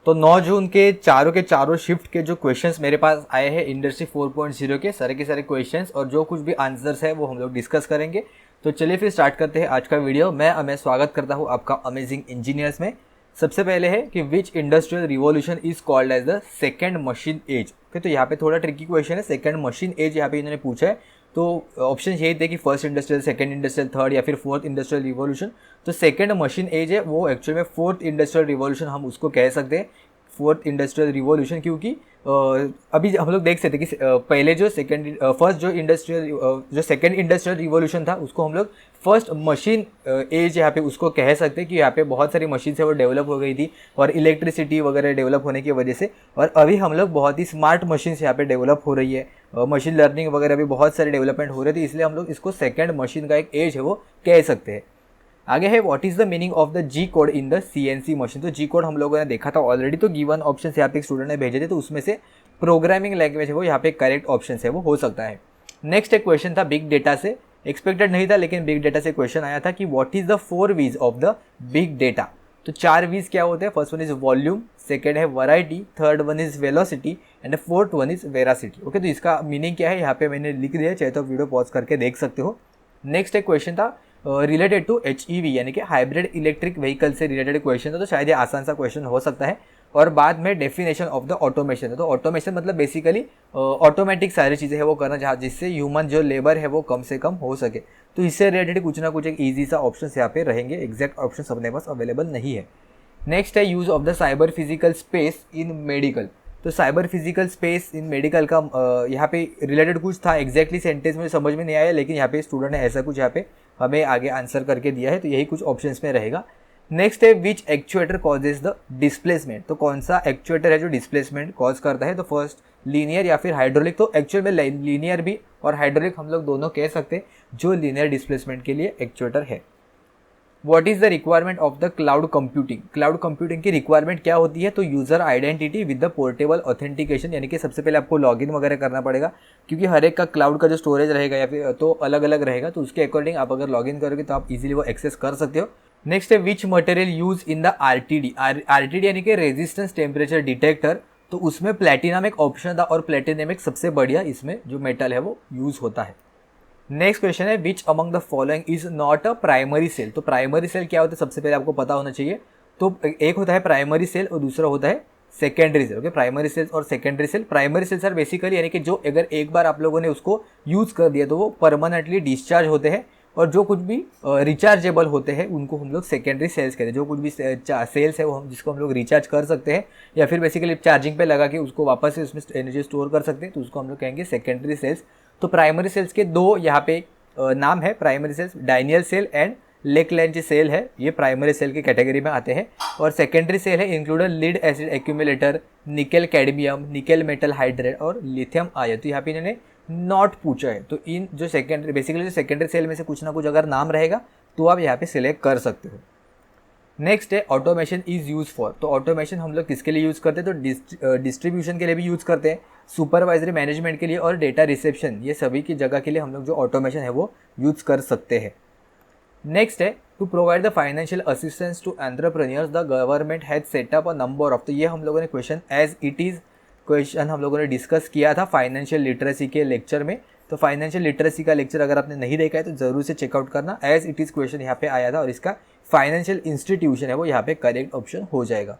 तो 9 जून के चारों शिफ्ट के जो क्वेश्चंस मेरे पास आए हैं इंडस्ट्री 4.0 के सारे क्वेश्चंस और जो कुछ भी आंसर्स है वो हम लोग डिस्कस करेंगे। तो चलिए फिर स्टार्ट करते हैं आज का वीडियो। मैं अमेश स्वागत करता हूँ आपका अमेजिंग इंजीनियर्स में। सबसे पहले है कि which industrial revolution is called as the second machine age. तो यहाँ पे थोड़ा ट्रिकी क्वेश्चन है, सेकेंड मशीन एज यहाँ पे इन्होंने पूछा है। तो ऑप्शन यही थे कि first industrial, second industrial, third या फिर फोर्थ इंडस्ट्रियल रिवॉल्यूशन। तो सेकंड मशीन एज है वो एक्चुअल में फोर्थ इंडस्ट्रियल रिवॉल्यूशन हम उसको कह सकते हैं, फोर्थ इंडस्ट्रियल रिवॉल्यूशन। क्योंकि अभी हम लोग देख सकते हैं कि पहले जो सेकंड इंडस्ट्रियल रिवॉल्यूशन था उसको हम लोग फर्स्ट मशीन एज यहाँ पे उसको कह सकते हैं कि यहाँ पे बहुत सारी मशीन है वो डेवलप हो गई थी और इलेक्ट्रिसिटी वगैरह डेवलप होने की वजह से। और अभी हम लोग बहुत ही स्मार्ट मशीन्स यहाँ पे डेवलप हो रही है, मशीन लर्निंग वगैरह भी बहुत सारे डेवलपमेंट हो रहे थे, इसलिए हम लोग इसको सेकंड मशीन का एक एज है वो कह सकते हैं। आगे है what is the meaning of the G code in the CNC machine. तो जी कोड हम लोगों ने देखा था ऑलरेडी। तो गिवन ऑप्शन यहाँ पे एक स्टूडेंट ने भेजे थे, तो उसमें से प्रोग्रामिंग लैंग्वेज है वो यहाँ पे करेक्ट ऑप्शन है वो हो सकता है। नेक्स्ट एक क्वेश्चन था बिग डेटा से, एक्सपेक्टेड नहीं था लेकिन बिग डेटा से क्वेश्चन आया था कि व्हाट इज द 4 वीज ऑफ द बिग डेटा। तो 4 वीज क्या होते हैं? First one is volume, second है variety, third one is velocity and fourth one is veracity. Okay, तो इसका मीनिंग क्या है यहाँ पे मैंने लिख दिया है, चाहे तो वीडियो पॉज करके देख सकते हो। नेक्स्ट एक क्वेश्चन था रिलेटेड टू HEV यानी कि हाइब्रिड इलेक्ट्रिक व्हीकल से रिलेटेड क्वेश्चन था, तो शायद ये आसान सा क्वेश्चन हो सकता है। और बाद में डेफिनेशन ऑफ द ऑटोमेशन है। तो ऑटोमेशन मतलब बेसिकली ऑटोमेटिक सारी चीज़ें है वो करना, जहाँ जिससे ह्यूमन जो लेबर है वो कम से कम हो सके। तो इससे रिलेटेड कुछ ना कुछ एक ईजी सा ऑप्शन यहाँ पे रहेंगे, एग्जैक्ट ऑप्शन अपने पास अवेलेबल नहीं है। नेक्स्ट है use of the cyber physical space in medical. तो cyber physical space in medical का यहाँ पे रिलेटेड कुछ था, एग्जैक्टली सेंटेंस में समझ में नहीं आया, लेकिन यहाँ पे स्टूडेंट ने ऐसा कुछ यहाँ पे हमें आगे आंसर करके दिया है, तो यही कुछ ऑप्शंस में रहेगा। नेक्स्ट है विच एक्चुएटर कॉजेज द डिस्प्लेसमेंट। तो कौन सा एक्चुएटर है जो डिस्प्लेसमेंट कॉज करता है? तो फर्स्ट लीनियर या फिर हाइड्रोलिक। तो एक्चुअल में लीनियर भी और हाइड्रोलिक हम लोग दोनों कह सकते हैं जो लीनियर डिस्प्लेसमेंट के लिए एक्चुएटर है। What is the requirement of the cloud computing. Cloud computing की रिक्वायरमेंट क्या होती है? तो user identity with the portable authentication, यानी कि सबसे पहले आपको लॉगिन वगैरह करना पड़ेगा, क्योंकि हर एक का क्लाउड का जो स्टोरेज रहेगा या फिर तो अलग अलग रहेगा, तो उसके अकॉर्डिंग आप अगर लॉगिन करोगे तो आप इजीली वो एक्सेस कर सकते हो। नेक्स्ट है which material use in the RTD। RTD यानी कि रेजिस्टेंस टेम्परेचर डिटेक्टर। तो उसमें प्लेटिनम एक ऑप्शन था और प्लेटिनम एक सबसे बढ़िया इसमें जो मेटल है वो यूज होता है। नेक्स्ट क्वेश्चन है which among the following is not a primary cell. तो प्राइमरी सेल क्या होता है सबसे पहले आपको पता होना चाहिए। तो एक होता है प्राइमरी सेल और दूसरा होता है secondary cell. Okay, primary cells और secondary cell. Primary cells are basically यानी कि जो अगर एक बार आप लोगों ने उसको यूज कर दिया तो वो परमानेंटली डिस्चार्ज होते हैं, और जो कुछ भी रिचार्जेबल होते हैं उनको हम लोग सेकेंडरी सेल्स कहते हैं। जो कुछ भी सेल्स है वो जिसको हम लोग रिचार्ज कर सकते हैं या फिर बेसिकली चार्जिंग पे लगा के उसको वापस से उसमें एनर्जी स्टोर कर सकते हैं, तो उसको हम लोग कहेंगे सेकेंडरी सेल्स। तो प्राइमरी सेल्स के दो यहाँ पे नाम है primary cells, Daniell cell and Leclanche cell है, ये प्राइमरी सेल की कैटेगरी में आते हैं। और सेकेंडरी सेल है included lead acid accumulator, nickel cadmium, nickel metal hydrate और लिथियम आयन। तो यहाँ पे इन्होंने नॉट पूछा है, तो इन जो सेकेंडरी बेसिकली जो सेकेंडरी सेल में से कुछ ना कुछ अगर नाम रहेगा तो आप यहाँ पे सिलेक्ट कर सकते हो। नेक्स्ट है ऑटोमेशन इज यूज फॉर। तो ऑटोमेशन हम लोग किसके लिए यूज़ करते हैं? तो डिस्ट्रीब्यूशन के लिए भी यूज़ करते हैं, सुपरवाइजरी मैनेजमेंट के लिए और डेटा रिसेप्शन, ये सभी की जगह के लिए हम लोग जो ऑटोमेशन है वो यूज़ कर सकते हैं। नेक्स्ट है to provide the financial assistance to entrepreneurs the government has set up a number of. तो ये हम लोगों ने question as it is question हम लोगों ने डिस्कस किया था फाइनेंशियल लिटरेसी के लेक्चर में। तो फाइनेंशियल लिटरेसी का लेक्चर अगर आपने नहीं देखा है तो जरूर से चेकआउट करना। एज इट इज़ क्वेश्चन यहाँ पे आया था और इसका फाइनेंशियल इंस्टीट्यूशन है वो यहाँ पे करेक्ट ऑप्शन हो जाएगा।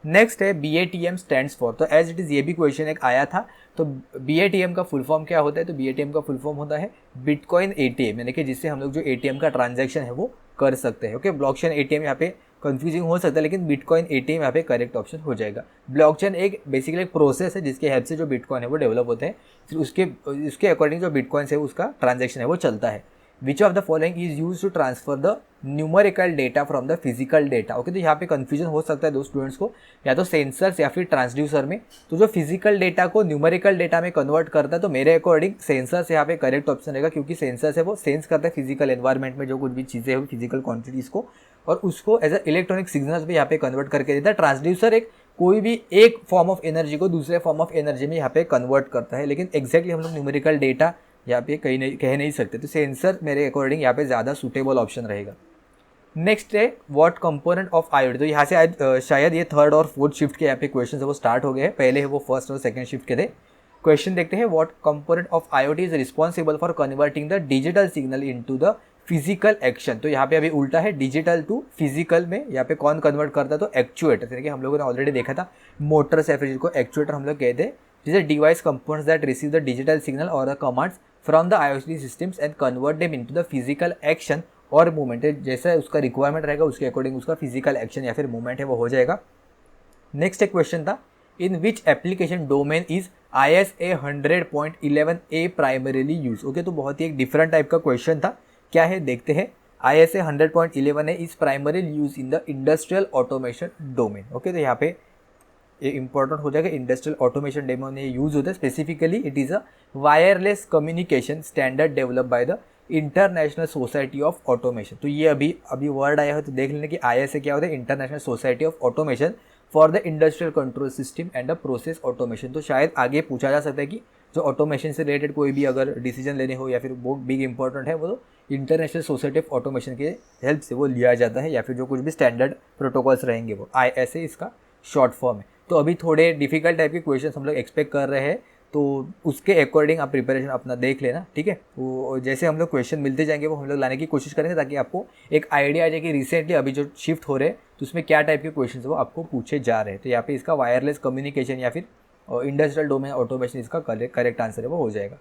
नेक्स्ट है BATM स्टैंड्स फॉर। तो एज इट इज़ ये भी क्वेश्चन एक आया था। तो BATM का फुल फॉर्म क्या होता है? तो BATM का फुल फॉर्म होता है बिटकॉइन ATM, यानी कि जिससे हम लोग जो ATM का ट्रांजैक्शन है वो कर सकते हैं। ओके, ब्लॉकचेन ATM यहाँ पे कंफ्यूजिंग हो सकता है, लेकिन बिटकॉइन ATM यहाँ पे करेक्ट ऑप्शन हो जाएगा। ब्लॉकचेन एक बेसिकली एक प्रोसेस है जिसके हेल्प से जो बिटकॉइन है वो डेवलप होते हैं, फिर उसके अकॉर्डिंग जो बिटकॉइन है उसका ट्रांजैक्शन है वो चलता है। Which of the following is use to transfer the numerical data from the physical data. Okay, तो यहाँ पे कंफ्यूजन हो सकता है दो स्टूडेंट्स को, या तो सेंसर्स या फिर ट्रांसड्यूसर में। तो जो फिजिकल डेटा को न्यूमेरिकल डेटा में कन्वर्ट करता है, तो मेरे अकॉर्डिंग सेंसर्स यहाँ पे करेक्ट ऑप्शन रहेगा, क्योंकि सेंसर्स है वो सेंस करता है फिजिकल एनवायरमेंट में जो कुछ भी चीज़ें हैं फिजिकल क्वांटिटीज़ को, और उसको एज अ इलेक्ट्रॉनिक सिग्नल्स भी यहाँ पे कन्वर्ट करके देता है। ट्रांसड्यूसर एक कोई भी एक फॉर्म ऑफ एनर्जी को दूसरे फॉर्म ऑफ एनर्जी में यहाँ पे कन्वर्ट करता है, लेकिन एक्जैक्टली हम लोग न्यूमेरिकल डेटा यहाँ पे कह नहीं सकते। तो सेंसर मेरे अकॉर्डिंग यहाँ पे ज़्यादा सूटेबल ऑप्शन रहेगा। नेक्स्ट है व्हाट कंपोनेंट ऑफ आईओटी। तो यहाँ से शायद ये थर्ड और फोर्थ शिफ्ट के यहाँ पे क्वेश्चन है वो स्टार्ट हो गए हैं, पहले है वो फर्स्ट और सेकंड शिफ्ट के थे। क्वेश्चन देखते हैं, what component of IoT is responsible for converting the digital signal into the physical action. तो यहाँ पे अभी उल्टा है, डिजिटल टू फिजिकल में यहाँ पे कौन कन्वर्ट करता है, तो एक्चुएटर। यानी कि हम लोगों ने ऑलरेडी देखा था मोटर्स या फिर जिसको एक्चुएटर हम लोग कहते हैं, this device components that receive the digital signal और the commands from the IoT systems and convert them into the physical action और मूवमेंट। जैसा उसका रिक्वायरमेंट रहेगा उसके अकॉर्डिंग उसका फिजिकल एक्शन या फिर मूवमेंट है वो हो जाएगा। नेक्स्ट एक क्वेश्चन था, in which application domain is ISA 100.11a primarily use. Okay, तो बहुत ही एक डिफरेंट टाइप का क्वेश्चन था, क्या है देखते हैं। ISA 100.11a is primarily use in the industrial automation domain. Okay, तो यहाँ पे ये इंपॉर्टेंट हो जाएगा, इंडस्ट्रियल ऑटोमेशन डोमेन में यूज होता है। Specifically it is a wireless communication standard develop by the international society of automation. तो ये अभी वर्ड आया है तो देख लेना कि ISA क्या होता है, international society of automation for the industrial control system and the process automation. तो शायद आगे पूछा जा सकता है कि जो ऑटोमेशन से रिलेटेड कोई भी अगर डिसीजन लेने हो या फिर वो बिग इंपॉर्टेंट है वो तो इंटरनेशनल सोसाइटी ऑफ ऑटोमेशन के हेल्प से वो लिया जाता है, या फिर जो कुछ भी स्टैंडर्ड प्रोटोकॉल्स रहेंगे वो ISA इसका शॉर्ट फॉर्म है। तो अभी थोड़े डिफिकल्ट टाइप के क्वेश्चन हम लोग एक्सपेक्ट कर रहे हैं, तो उसके अकॉर्डिंग आप प्रिपरेशन अपना देख लेना, ठीक है। वो जैसे हम लोग क्वेश्चन मिलते जाएंगे वो हम लोग लाने की कोशिश करेंगे ताकि आपको एक आइडिया आ जाए कि रिसेंटली अभी जो शिफ्ट हो रहे हैं तो उसमें क्या टाइप के क्वेश्चन वो आपको पूछे जा रहे हैं। तो यहाँ पे इसका वायरलेस कम्युनिकेशन या फिर इंडस्ट्रियल डोमेन ऑटोमेशन इसका करेक्ट आंसर है वो हो जाएगा।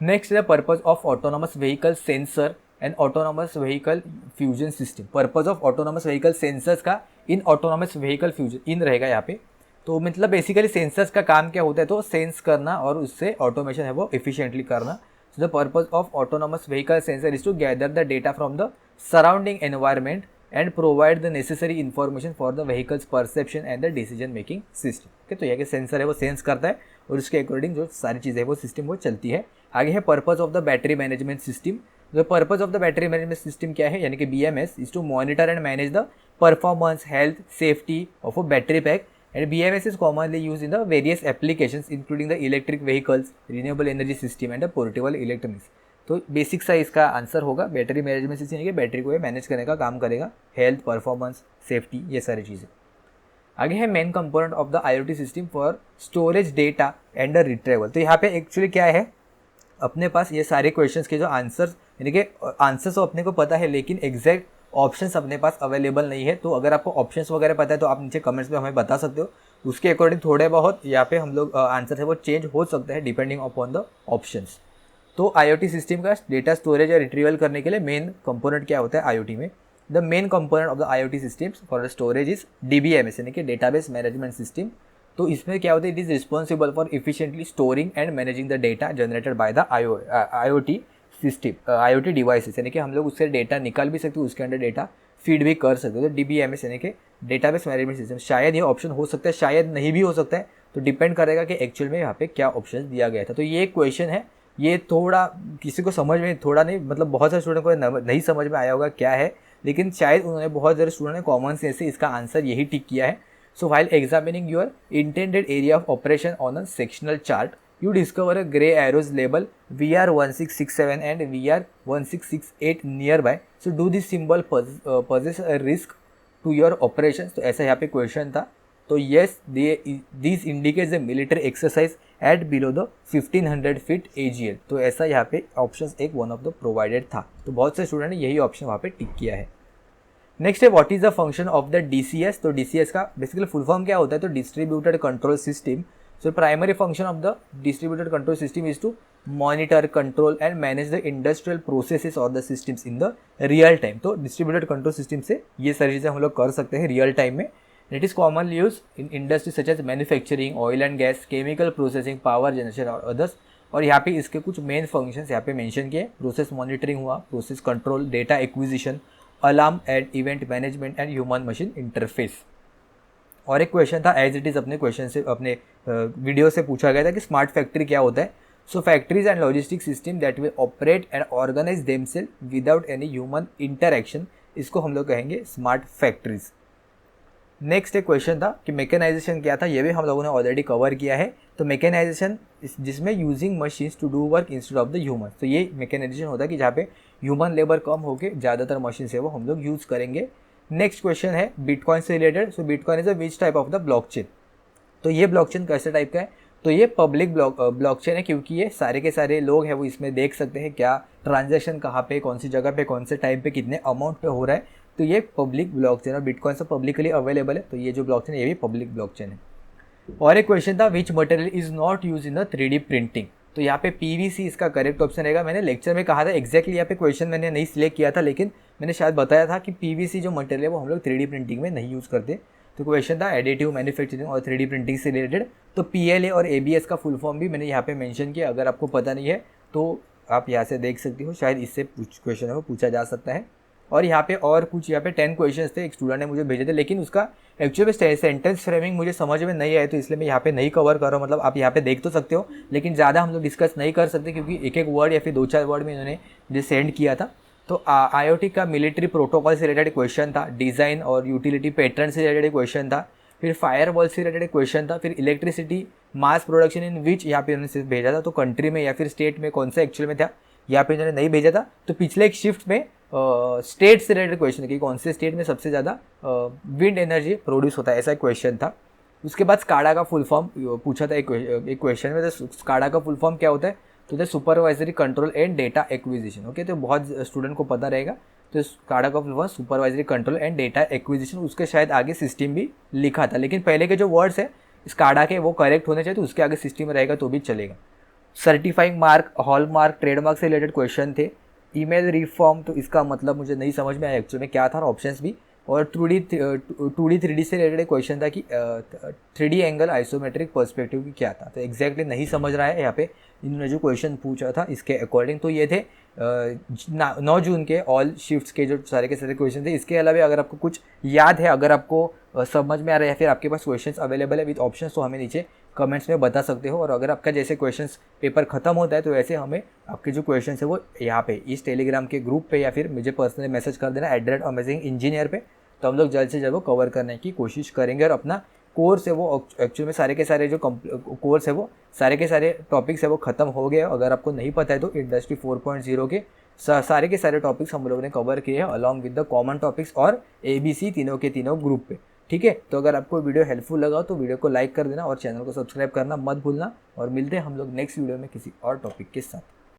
नेक्स्ट है purpose of autonomous vehicle sensor and autonomous vehicle fusion system. Purpose of autonomous vehicle sensors का इन ऑटोनोमस व्हीकल फ्यूजन इन रहेगा यहाँ पे। तो मतलब बेसिकली सेंसर्स का काम क्या होता है, तो सेंस करना और उससे ऑटोमेशन है वो एफिशिएंटली करना। So the purpose of autonomous vehicle sensor is to gather the data from the surrounding environment and provide the necessary information for the vehicle's perception and the decision making system. Okay, तो यह sensor है वो sense करता है और उसके according जो सारी चीज़ें वो सिस्टम वो चलती है। आगे है purpose of the battery management system. The purpose of the battery management system क्या है, यानी कि BMS is to monitor and manage the performance, health, safety of a battery pack. And BMS is commonly used in the various applications including the electric vehicles, renewable energy system and the portable electronics। तो basic सा इसका answer होगा, battery management system कि battery को ये manage करने का काम करेगा, हेल्थ, परफॉर्मेंस, सेफ्टी, ये सारी चीज़ें। आगे है main component of the IoT system for storage data and the retrieval. तो यहाँ पे एक्चुअली क्या है, अपने पास ये सारे क्वेश्चंस के जो आंसर्स, यानी कि आंसर्स तो अपने को पता है लेकिन एग्जैक्ट ऑप्शंस अपने पास अवेलेबल नहीं है। तो अगर आपको ऑप्शंस वगैरह पता है तो आप नीचे कमेंट्स में हमें बता सकते हो, उसके अकॉर्डिंग थोड़े बहुत यहाँ पे हम लोग आंसर है वो चेंज हो सकते हैं डिपेंडिंग अपॉन द ऑप्शंस। तो IoT सिस्टम का डेटा स्टोरेज या रिट्रीवल करने के लिए मेन कंपोनेंट क्या होता है IoT में, the main component of the IoT systems for storage is DBMS यानी कि डेटाबेस मैनेजमेंट सिस्टम। तो इसमें क्या होता है, it is responsible for efficiently storing and managing the data generated by the IoT system, IoT devices, यानी कि हम लोग उससे डेटा निकाल भी सकते हो, उसके अंदर डेटा फीड भी कर सकते हो। तो DBMS यानी कि डेटाबेस मैनेजमेंट सिस्टम, शायद ये ऑप्शन हो सकता है, शायद नहीं भी हो सकता है, तो डिपेंड करेगा कि एक्चुअल में यहाँ पे क्या ऑप्शन दिया गया था। तो ये एक क्वेश्चन है, ये थोड़ा किसी को समझ में, थोड़ा नहीं मतलब बहुत सारे स्टूडेंट को नहीं समझ में आया होगा क्या है, लेकिन शायद उन्होंने बहुत सारे स्टूडेंट ने कॉमन सेंस से इसका आंसर यही टिक किया है। सो while examining your intended area of operation on a sectional chart, you discover a gray arrows label VR1667 and VR1668 nearby. So do this symbol poses a risk to your operations? तो ऐसा यहाँ पे question था। तो yes, these indicates the military exercise at below the 1500 feet AGL। तो ऐसा यहाँ पे ऑप्शन एक वन ऑफ द प्रोवाइडेड था। तो बहुत से स्टूडेंट ने यही ऑप्शन वहाँ पे टिक किया है। नेक्स्ट है what is the function of the DCS। तो DCS का बेसिकली फुल फॉर्म क्या होता है, तो distributed control system. So primary function of the distributed control system is to monitor, control and manage the industrial processes or the systems in the real time। तो distributed control system से ये सारी चीज़ें हम लोग कर सकते हैं रियल टाइम में। It is commonly used in industries such as manufacturing, oil and gas, chemical processing, power generation और others। और यहाँ पे इसके कुछ मेन फंक्शंस यहाँ पे मेंशन किए, प्रोसेस मॉनिटरिंग हुआ, process control, data acquisition, alarm and event management and human machine interface. और एक क्वेश्चन था एज इट इज़ अपने क्वेश्चन से, अपने वीडियो से पूछा गया था कि स्मार्ट फैक्ट्री क्या होता है। So factories and logistic system that will operate and organise themselves without any human interaction, इसको हम लोग कहेंगे स्मार्ट फैक्ट्रीज। नेक्स्ट एक क्वेश्चन था कि मैकेनाइजेशन क्या था, ये भी हम लोगों ने ऑलरेडी कवर किया है। तो मैकेनाइजेशन जिसमें using machines to do work instead of the human, तो ये मैकेनाइजेशन होता है कि जहाँ पे ह्यूमन लेबर कम होकर ज़्यादातर मशीन है वो हम लोग यूज़ करेंगे। नेक्स्ट क्वेश्चन है बिटकॉइन से related. So bitcoin is a which type of the blockchain, तो ये ब्लॉकचेन कैसे टाइप का है, तो ये पब्लिक ब्लॉकचेन है, क्योंकि ये सारे के सारे लोग हैं वो इसमें देख सकते हैं क्या ट्रांजैक्शन कहाँ पे, कौन सी जगह पे, कौन से टाइम पे, कितने अमाउंट पे हो रहा है। तो ये पब्लिक ब्लॉकचेन और बिटकॉइन सब पब्लिकली अवेलेबल है, तो ये जो ब्लॉकचेन है ये भी पब्लिक ब्लॉकचेन है। और एक क्वेश्चन था which material is not use in the 3D printing, तो यहाँ पे पीवीसी इसका करेक्ट ऑप्शन रहेगा। मैंने लेक्चर में कहा था, एग्जैक्टली यहाँ पे क्वेश्चन मैंने नहीं सिलेक्ट किया था, लेकिन मैंने शायद बताया था कि पीवीसी जो मटेरियल है वो हम लोग 3D प्रिंटिंग में नहीं यूज़ करते। तो क्वेश्चन था एडिटिव मैन्युफैक्चरिंग और 3D प्रिंटिंग से रिलेटेड। तो PLA और ABS का फुल फॉर्म भी मैंने यहाँ पे मेंशन किया, अगर आपको पता नहीं है तो आप यहाँ से देख सकती हो, शायद इससे क्वेश्चन है वो पूछा जा सकता है। और यहाँ पे और कुछ यहाँ पे 10 क्वेश्चंस थे, एक स्टूडेंट ने मुझे भेजे थे, लेकिन उसका एक्चुअली सेंटेंस फ्रेमिंग मुझे समझ में नहीं आया, तो इसलिए मैं यहाँ पे नहीं कवर कर रहा हूँ। मतलब आप यहाँ पे देख तो सकते हो, लेकिन ज़्यादा हम लोग डिस्कस नहीं कर सकते क्योंकि एक एक वर्ड या फिर 2-4 वर्ड में इन्होंने मुझे सेंड किया था। तो IoT का मिलिट्री प्रोटोकॉल से रिलेटेड क्वेश्चन था, डिज़ाइन और यूटिलिटी पैटर्न से रिलेटेड क्वेश्चन था, फिर फायरवॉल से रिलेटेड क्वेश्चन था, फिर इलेक्ट्रिसिटी मास प्रोडक्शन इन विच, यहाँ पे उन्होंने सिर्फ भेजा था, तो कंट्री में या फिर स्टेट में, कौन सा एक्चुअल में था यहाँ पे इन्होंने नहीं भेजा था। तो पिछले एक शिफ्ट में स्टेट से रिलेटेड क्वेश्चन है कि कौन से स्टेट में सबसे ज़्यादा विंड एनर्जी प्रोड्यूस होता है, ऐसा एक क्वेश्चन था। उसके बाद स्काडा का फुल फॉर्म पूछा था एक क्वेश्चन में। तो स्काडा का फुल फॉर्म क्या होता है, तो supervisory control and data acquisition. Okay, तो बहुत स्टूडेंट को पता रहेगा। तो स्काडा का full form supervisory control and data acquisition, उसके शायद आगे सिस्टम भी लिखा था, लेकिन पहले के जो वर्ड्स है स्काडा के वो करेक्ट होने चाहिए, तो उसके आगे सिस्टम रहेगा तो भी चलेगा। सर्टिफाइंग मार्क, हॉलमार्क, ट्रेडमार्क से रिलेटेड क्वेश्चन थे। ईमेल रिफॉर्म, तो इसका मतलब मुझे नहीं समझ में आया एक्चुअली में क्या था, ऑप्शंस भी। और 2D 3D से रिलेटेड क्वेश्चन था कि 3D एंगल आइसोमेट्रिक पर्सपेक्टिव की क्या था, तो एग्जैक्टली नहीं समझ रहा है यहाँ पे इन्होंने जो क्वेश्चन पूछा था इसके अकॉर्डिंग। तो ये थे 9 जून के ऑल शिफ्ट्स के जो सारे के सारे क्वेश्चन थे। इसके अलावा अगर आपको कुछ याद है, अगर आपको समझ में आ रहा है या फिर आपके पास क्वेश्चंस अवेलेबल है विद ऑप्शंस, तो हमें नीचे कमेंट्स में बता सकते हो। और अगर आपका जैसे क्वेश्चंस पेपर खत्म होता है तो वैसे हमें आपके जो क्वेश्चंस है वो यहाँ पे इस टेलीग्राम के ग्रुप पे या फिर मुझे पर्सनली मैसेज कर देना @amazingengineer पे, तो हम लोग जल्द से जल्द वो कवर करने की कोशिश करेंगे। और अपना कोर्स है वो एक्चुअली में सारे के सारे जो कोर्स है वो सारे के सारे टॉपिक्स है वो ख़त्म हो गए। अगर आपको नहीं पता है तो इंडस्ट्री 4.0 के सारे के सारे टॉपिक्स हम लोगों ने कवर किए हैं along with the common topics और ABC तीनों के तीनों ग्रुप पे। ठीक है, तो अगर आपको वीडियो हेल्पफुल लगा तो वीडियो को लाइक कर देना और चैनल को सब्सक्राइब करना मत भूलना। और मिलते हैं हम लोग नेक्स्ट वीडियो में किसी और टॉपिक के साथ।